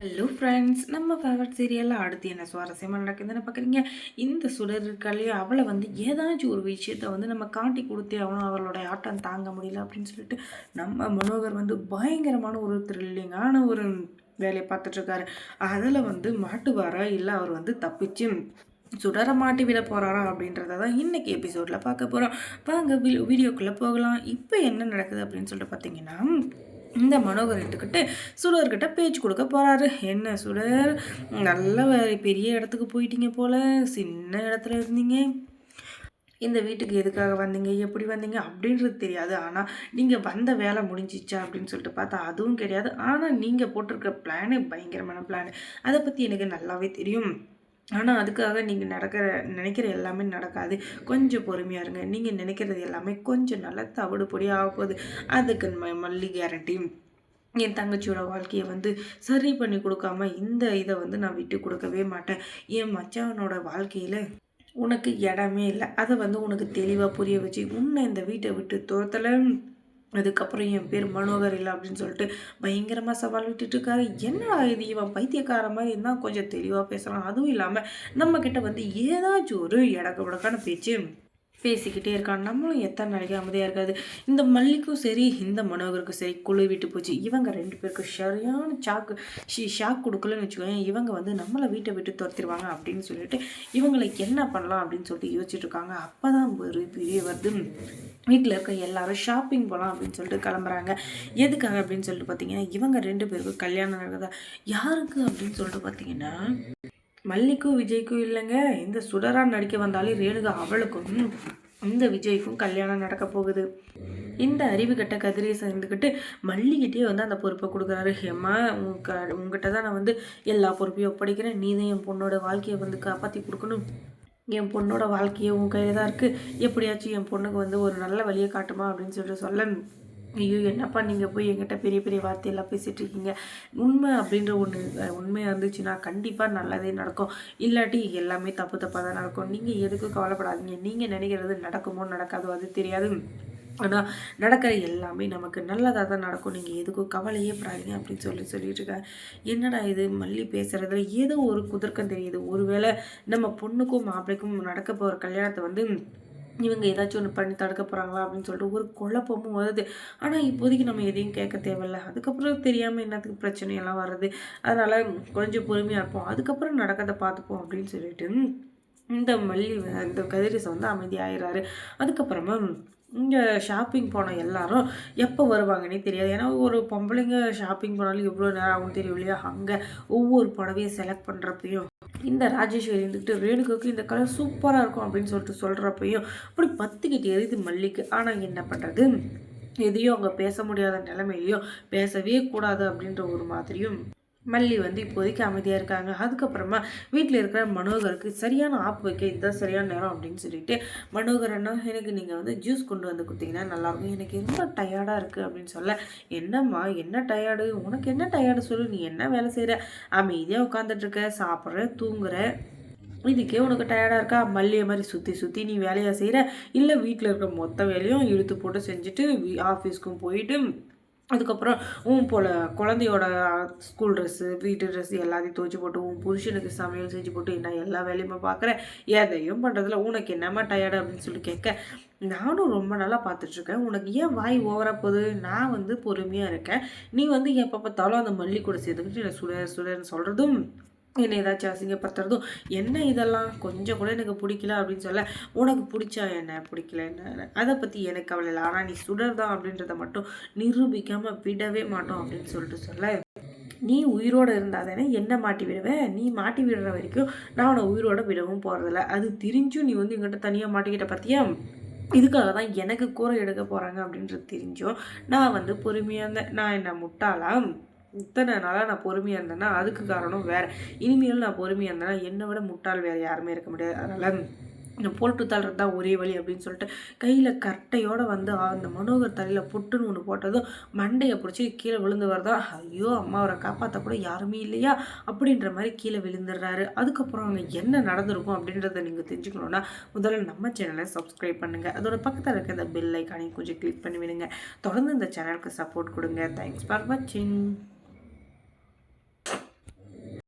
Hello friends, நம்ம favourite சீரியலில் அடுத்து என்ன சுவாரஸ்யமாக நடக்குதுன்னு பார்க்குறீங்க. இந்த சுடர் இருக்காளே, அவளை வந்து ஏதாச்சும் ஒரு விஷயத்த வந்து நம்ம காட்டி கொடுத்தே ஆகணும், அவளுடைய ஆட்டம் தாங்க முடியல அப்படின்னு சொல்லிட்டு நம்ம மனோகர் வந்து பயங்கரமான ஒரு த்ரில்லிங்கான ஒரு வேலையை பார்த்துட்ருக்காரு. அதில் வந்து மாட்டுவாரா இல்லை அவர் வந்து தப்பிச்சு சுடரை மாட்டி விட போகிறாரா அப்படின்றத தான் இன்றைக்கி எபிசோடில் பார்க்க போகிறோம். வாங்க வீடியோக்குள்ளே போகலாம். இப்போ என்ன நடக்குது அப்படின்னு சொல்லிட்டு பார்த்தீங்கன்னா, இந்த மனோகர் எடுத்துக்கிட்டு சுடர்கிட்ட பேச்சு கொடுக்க போகிறாரு. என்ன சுடர், நல்ல பெரிய இடத்துக்கு போயிட்டீங்க போல், சின்ன இடத்துல இருந்தீங்க, இந்த வீட்டுக்கு எதுக்காக வந்தீங்க, எப்படி வந்தீங்க அப்படின்றது தெரியாது, ஆனால் நீங்கள் வந்த வேலை முடிஞ்சிச்சா அப்படின்னு சொல்லிட்டு பார்த்தா அதுவும் கிடையாது. ஆனால் நீங்கள் போட்டிருக்க பிளானு பயங்கரமான பிளானு, அதை பற்றி எனக்கு நல்லாவே தெரியும். ஆனால் அதுக்காக நீங்கள் நினைக்கிற எல்லாமே நடக்காது. கொஞ்சம் பொறுமையாக இருங்க. நீங்கள் நினைக்கிறது எல்லாமே கொஞ்சம் நல்லா தவிடு பொடி ஆகப்போகுது. அதுக்கு மல்லி கேரண்டி. என் தங்கச்சியோட வாழ்க்கையை வந்து சரி பண்ணி கொடுக்காம இந்த இதை வந்து நான் விட்டு கொடுக்கவே மாட்டேன். என் மச்சானோட வாழ்க்கையில் உனக்கு இடமே இல்லை. அதை வந்து உனக்கு தெளிவாக புரிய வச்சு உன்னை இந்த வீட்டை விட்டு துரத்தலை. அதுக்கப்புறம் என் பேர் மனோகர் இல்லை அப்படின்னு சொல்லிட்டு பயங்கரமாக சவால் விட்டுட்டு இருக்காரு. என்னடா இது, இவன் பைத்தியக்கார மாதிரி இருந்தால் கொஞ்சம் தெளிவாக பேசலாம். அதுவும் இல்லாமல் நம்மக்கிட்ட வந்து ஏதாச்சும் ஒரு இடக்க உடக்கான பேச்சு பேசிக்கிட்டே இருக்கான். நம்மளும் எத்தனை நாளைக்கு அமைதியாக இருக்காது. இந்த மல்லிக்கும் சரி இந்த மனோகருக்கும் சரி குழு விட்டு போச்சு. இவங்க ரெண்டு பேருக்கும் சரியான ஷாக் கொடுக்கலன்னு வச்சுக்கோங்க. இவங்க வந்து நம்மளை வீட்டை விட்டு துரத்திடுவாங்க அப்படின்னு சொல்லிட்டு இவங்களை என்ன பண்ணலாம் அப்படின்னு சொல்லிட்டு யோசிச்சுட்டு இருக்காங்க. அப்போ தான் ஒரு பெரிய வருது. வீட்டில் இருக்க எல்லாரும் ஷாப்பிங் போகலாம் அப்படின்னு சொல்லிட்டு கிளம்புறாங்க. எதுக்காக அப்படின்னு சொல்லிட்டு பார்த்தீங்கன்னா, இவங்க ரெண்டு பேருக்கும் கல்யாணம் நடக்குதா. யாருக்கு அப்படின்னு சொல்லிட்டு பார்த்தீங்கன்னா, மல்லிக்கும் விஜய்க்கும் இல்லைங்க, இந்த சுடரா நடிக்க வந்தாலே ரேணுகா அவளுக்கும் இந்த விஜய்க்கும் கல்யாணம் நடக்க போகுது. இந்த அறிவு கட்ட கதிரையை சேர்ந்துக்கிட்டு மல்லிகிட்டே வந்து அந்த பொறுப்பை கொடுக்குறாரு. ஏம்மா, உங்ககிட்ட தான் நான் வந்து எல்லா பொறுப்பையும் ஒப்படைக்கிறேன். நீ தான் என் பொண்ணோட வாழ்க்கையை வந்து காப்பாற்றி கொடுக்கணும். என் பொண்ணோட வாழ்க்கையை உன் கையில் தான் இருக்குது. எப்படியாச்சும் என் பொண்ணுக்கு வந்து ஒரு நல்ல வழியை காட்டுமா அப்படின்னு சொல்லிட்டு சொல்ல, ஐயோ என்னப்பா நீங்கள் போய் என்கிட்ட பெரிய பெரிய வார்த்தையெல்லாம் பேசிகிட்டு இருக்கீங்க. உண்மை அப்படின்ற ஒன்று உண்மையாக இருந்துச்சுன்னா கண்டிப்பாக நல்லதே நடக்கும். இல்லாட்டி எல்லாமே தப்பு தப்பாக தான் நடக்கும். நீங்கள் எதுக்கும் கவலைப்படாதீங்க. நீங்கள் நினைக்கிறது நடக்குமோ நடக்காதோ அது தெரியாது, ஆனால் நடக்கிற எல்லாமே நமக்கு நல்லதாக தான் நடக்கும். நீங்கள் எதுக்கும் கவலையே படாதீங்க அப்படின்னு சொல்லிட்டு இருக்கேன். என்னடா இது, மல்லி பேசுகிறதுல ஏதோ ஒரு குதர்க்கம் தெரியுது. ஒருவேளை நம்ம பொண்ணுக்கும் மாப்பிள்ளைக்கும் நடக்க போகிற கல்யாணத்தை வந்து இவங்க ஏதாச்சும் ஒன்று பண்ணி தடுக்க போகிறாங்களா அப்படின்னு சொல்லிட்டு ஒரு குழப்பமும் வருது. ஆனால் இப்போதைக்கு நம்ம எதையும் கேட்க தேவையில்ல. அதுக்கப்புறம் தெரியாமல் என்னத்துக்கு பிரச்சனையெல்லாம் வருது. அதனால் கொஞ்சம் பொறுமையாக இருப்போம். அதுக்கப்புறம் நடக்கிறத பார்த்துப்போம் அப்படின்னு சொல்லிட்டு இந்த இந்த கதிரேசை வந்து அமைதியாகிறாரு. அதுக்கப்புறமா இங்கே ஷாப்பிங் போன எல்லாரும் எப்போ வருவாங்கன்னே தெரியாது. ஏன்னா ஒரு பொம்பளைங்க ஷாப்பிங் போனாலும் எவ்வளோ நேரம் ஆகும் தெரியும் இல்லையா. அங்கே ஒவ்வொரு புடவையை செலக்ட் பண்ணுறப்பையும் இந்த ராஜேஸ்வரி இருந்துக்கிட்டு ரேணுகாவுக்கு இந்த கலர் சூப்பராக இருக்கும் அப்படின்னு சொல்லிட்டு சொல்கிறப்பையும் அப்படி பத்துக்கிட்டு எரியுது மல்லிக்கு. ஆனால் என்ன பண்ணுறது, எதையும் அவங்க பேச முடியாத நிலைமையிலையும் பேசவே கூடாது அப்படின்ற ஒரு மாதிரியும் மல்லி வந்து இப்போதைக்கு அமைதியாக இருக்காங்க. அதுக்கப்புறமா வீட்டில் இருக்கிற மனோகருக்கு சரியான ஆப் வைக்க இதுதான் சரியான நேரம் அப்படின்னு சொல்லிட்டு, மனோகர் அண்ணா எனக்கு நீங்கள் வந்து ஜூஸ் கொண்டு வந்து கொடுத்தீங்கன்னா நல்லாயிருக்கும், எனக்கு ரொம்ப டயர்டாக இருக்குது அப்படின்னு சொல்ல, என்னம்மா என்ன டயர்டு, உனக்கு என்ன டயர்டு சொல்லு, நீ என்ன வேலை செய்கிற, அமைதியாக உட்காந்துட்ருக்க, சாப்பிட்ற, தூங்குற, இதுக்கே உனக்கு டயர்டாக இருக்கா, மல்லியை மாதிரி சுற்றி சுற்றி நீ வேலையாக செய்கிற, இல்லை வீட்டில் இருக்கிற மொத்த வேலையும் இழுத்து போட்டு செஞ்சுட்டு ஆஃபீஸ்க்கும் போயிட்டு அதுக்கப்புறம் போல் குழந்தையோட ஸ்கூல் ட்ரெஸ்ஸு வீட்டு ட்ரெஸ்ஸு எல்லாத்தையும் துவச்சி போட்டு புருஷனுக்கு சமையல் செஞ்சு போட்டு நான் எல்லா வேலையுமே பார்க்குறேன், எதையும் பண்ணுறதுல உனக்கு என்னம்மா டயர்டு அப்படின்னு சொல்லி கேட்க, நானும் ரொம்ப நல்லா பார்த்துட்ருக்கேன், உனக்கு ஏன் வாய் ஓவராக போகுது, நான் வந்து பொறுமையாக இருக்கேன், நீ வந்து எப்போ பார்த்தாலும் அந்த மல்லி கூட சேர்த்துக்கிட்டு என்னை சுடன்னு சொல்கிறதும் என்னை ஏதாச்சும் அசிங்கப்படுத்துறதும் என்ன, இதெல்லாம் கொஞ்சம் கூட எனக்கு பிடிக்கல அப்படின்னு சொல்ல, உனக்கு பிடிச்சா என்ன பிடிக்கல என்ன அதை பற்றி எனக்கு கவலை இல்லை, ஆனால் நீ சுடர் தான் அப்படின்றத மட்டும் நிரூபிக்காமல் விடவே மாட்டோம் அப்படின்னு சொல்லிட்டு சொல்ல, நீ உயிரோடு இருந்தால் தானே என்ன மாட்டி விடுவேன், நீ மாட்டி விடுற வரைக்கும் நான் உன்னை உயிரோடு விடவும் போகிறதில்ல, அது தெரிஞ்சும் நீ வந்து எங்கிட்ட தனியாக மாட்டிக்கிட்ட பார்த்தியா, இதுக்காக தான் எனக்கு கூரை எடுக்க போகிறாங்க அப்படின்றது தெரிஞ்சும் நான் வந்து பொறுமையாக இருந்தேன். நான் என்ன முட்டாளாம், இத்தனை நாளாக நான் பொறுமையாக இருந்தேன்னா அதுக்கு காரணம் வேறு. இனிமேல் நான் பொறுமையாக இருந்தேன்னா என்னை விட முட்டாள் வேறு யாருமே இருக்க முடியாது. அதனால் நான் போட்டு தள்ளுறது தான் ஒரே வழி அப்படின்னு சொல்லிட்டு கையில் கட்டையோடு வந்து அந்த மனோகர் தலையில் புட்டுன்னு ஒன்று போட்டதும் மண்டையை பிடிச்சி கீழே விழுந்து வரதா, ஐயோ அம்மா அவரை காப்பாற்ற கூட யாருமே இல்லையா அப்படின்ற மாதிரி கீழே விழுந்துடுறாரு. அதுக்கப்புறம் அங்கே என்ன நடந்திருக்கும் அப்படின்றத நீங்கள் தெரிஞ்சுக்கணுன்னா முதல்ல நம்ம சேனலை சப்ஸ்கிரைப் பண்ணுங்கள். அதோட பக்கத்தில் இருக்க இந்த பெல் ஐக்கானையும் கொஞ்சம் கிளிக் பண்ணி விடுங்க. தொடர்ந்து இந்த சேனலுக்கு சப்போர்ட் கொடுங்க. தேங்க்ஸ் ஃபார் வாட்சிங்.